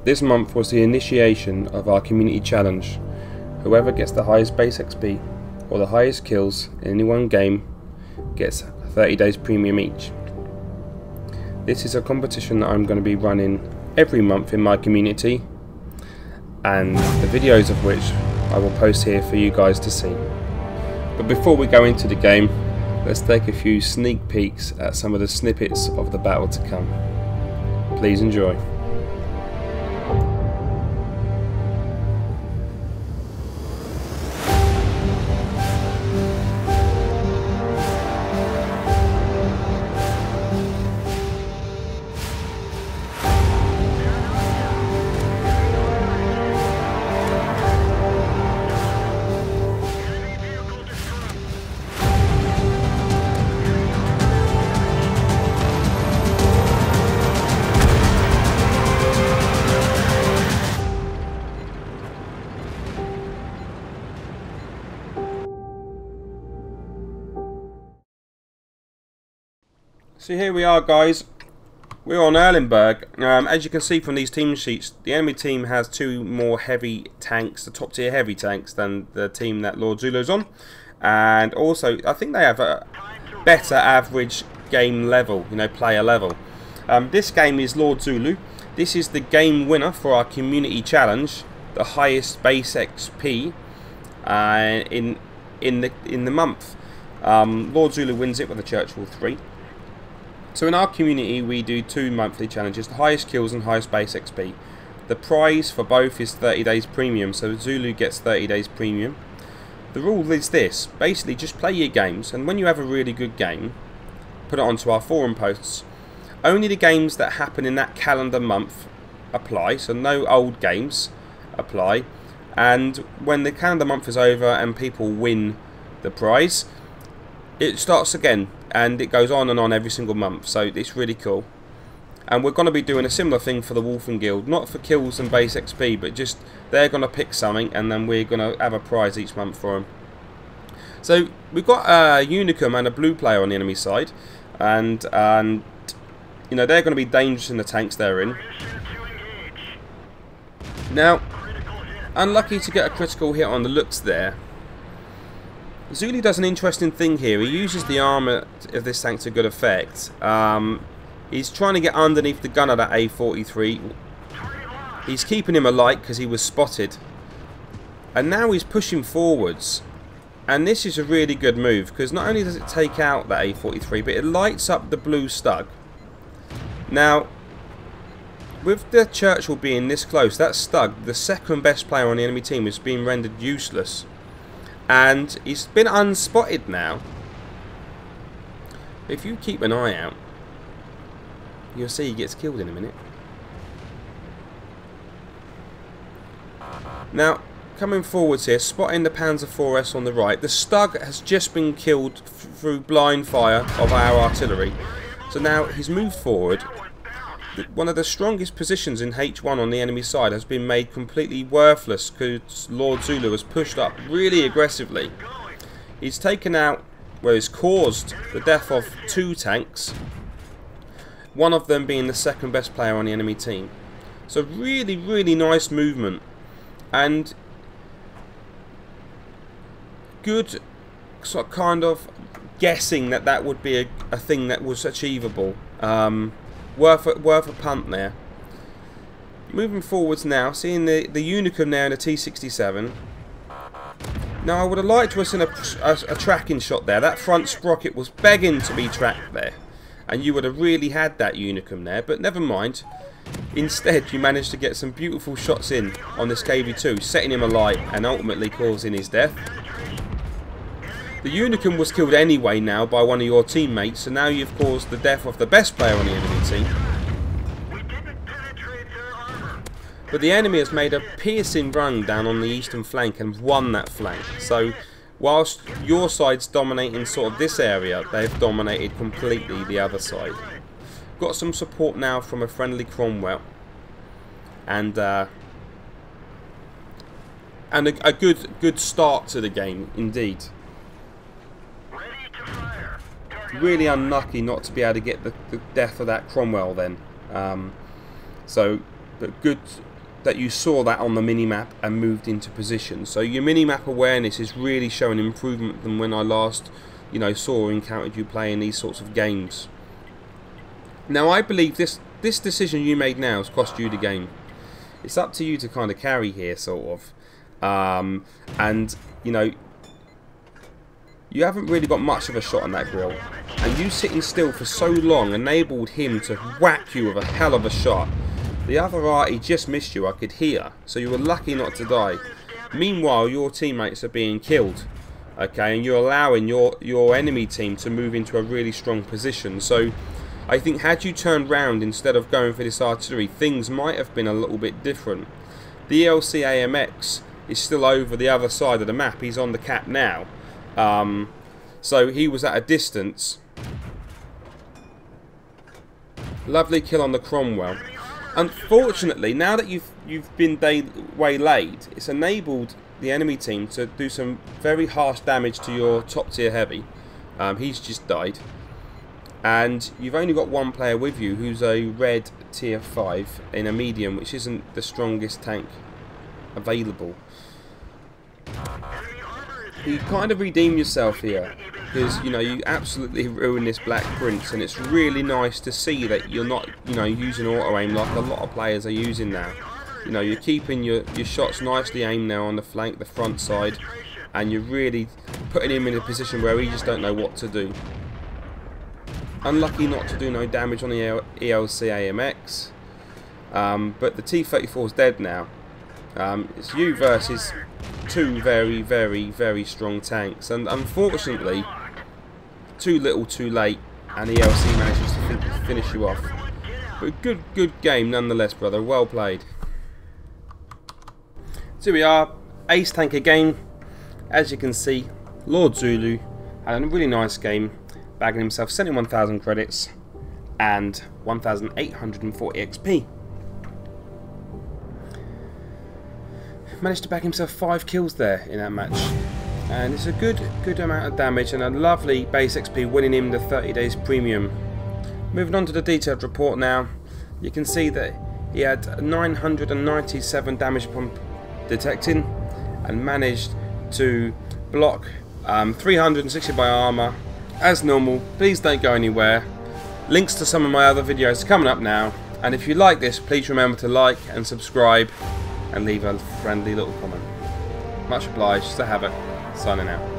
This month was the initiation of our community challenge. Whoever gets the highest base XP or the highest kills in any one game gets 30 days premium each. This is a competition that I'm going to be running every month in my community, and the videos of which I will post here for you guys to see. But before we go into the game, let's take a few sneak peeks at some of the snippets of the battle to come. Please enjoy. So here we are, guys. We're on Erlenberg. As you can see from these team sheets, the enemy team has two more heavy tanks, the top tier heavy tanks, than the team that Lord Zulu's on. And also, I think they have a better average game level, player level. This game is Lord Zulu. This is the game winner for our community challenge, the highest base XP in the month. Lord Zulu wins it with a Churchill 3. So in our community we do two monthly challenges, the highest kills and highest base XP. The prize for both is 30 days premium, so Zulu gets 30 days premium. The rule is this: basically just play your games, and when you have a really good game, put it onto our forum posts. Only the games that happen in that calendar month apply, so no old games apply. And when the calendar month is over and people win the prize, it starts again, and it goes on and on every single month, so it's really cool. And we're going to be doing a similar thing for the Wolfen Guild, not for kills and base XP, but just they're going to pick something and then we're going to have a prize each month for them. So we've got a Unicum and a blue player on the enemy side, and they're going to be dangerous in the tanks they're in. Now, unlucky to get a critical hit on the looks there. Zulu does an interesting thing here. He uses the armour of this tank to good effect. He's trying to get underneath the gun of that A43. He's keeping him alight because he was spotted. And now he's pushing forwards. And this is a really good move, because not only does it take out that A43, but it lights up the blue stug. Now, with the Churchill being this close, that stug, the second best player on the enemy team, is being rendered useless. And he's been unspotted now. If you keep an eye out, you'll see he gets killed in a minute. Now, coming forwards here, spotting the Panzer IVS on the right. The Stug has just been killed through blind fire of our artillery. So now he's moved forward. One of the strongest positions in H1 on the enemy side has been made completely worthless because Lord Zulu has pushed up really aggressively. He's taken out, well, he's caused the death of two tanks, one of them being the second best player on the enemy team. So really, really nice movement, and good sort of kind of guessing that would be a thing that was achievable. Worth a punt there. Moving forwards now, seeing the Unicum there in a T67. Now I would have liked to have seen a tracking shot there. That front sprocket was begging to be tracked there, and you would have really had that Unicum there, but never mind. Instead you managed to get some beautiful shots in on this KV2, setting him alight and ultimately causing his death. The Unicum was killed anyway now by one of your teammates, so now you've caused the death of the best player on the enemy team. But the enemy has made a piercing run down on the eastern flank and won that flank. So whilst your side's dominating sort of this area, they've dominated completely the other side. Got some support now from a friendly Cromwell, and a good start to the game indeed. Really unlucky not to be able to get the death of that Cromwell then. But that you saw that on the mini-map and moved into position. So your mini-map awareness is really showing improvement than when I last, you know, saw or encountered you playing these sorts of games. Now I believe this decision you made now has cost you the game. It's up to you to kind of carry here, sort of. And, you know, you haven't really got much of a shot on that grill. And you sitting still for so long enabled him to whack you with a hell of a shot. The other arty just missed you, I could hear, so you were lucky not to die. Meanwhile, your teammates are being killed, okay, and you're allowing your enemy team to move into a really strong position. So I think had you turned round instead of going for this artillery, things might have been a little bit different. The ELC AMX is still over the other side of the map. He's on the cap now, so he was at a distance. Lovely kill on the Cromwell. Unfortunately, now that you've been waylaid, it's enabled the enemy team to do some very harsh damage to your top tier heavy. He's just died, and you've only got one player with you who's a red tier 5 in a medium, which isn't the strongest tank available. You kind of redeem yourself here, because, you know, you absolutely ruined this Black Prince, and it's really nice to see that you're not, you know, using auto aim like a lot of players are using now. You know, you're keeping your shots nicely aimed now on the flank, the front side, and you're really putting him in a position where he just don't know what to do. Unlucky not to do no damage on the ELC AMX, but the T-34 is dead now. It's you versus two very, very, very strong tanks, and unfortunately too little too late, and the ELC manages to finish you off. But good game nonetheless, brother. Well played. So here we are, ace tank again. As you can see, Lord Zulu had a really nice game, bagging himself 71,000 credits and 1,840 XP. Managed to bag himself 5 kills there in that match, and it's a good amount of damage and a lovely base XP, winning him the 30 days premium. Moving on to the detailed report now, you can see that he had 997 damage upon detecting and managed to block 360 by armour as normal. Please don't go anywhere. Links to some of my other videos are coming up now, and if you like this, please remember to like and subscribe and leave a friendly little comment. Much obliged. Sir Havoc, signing out.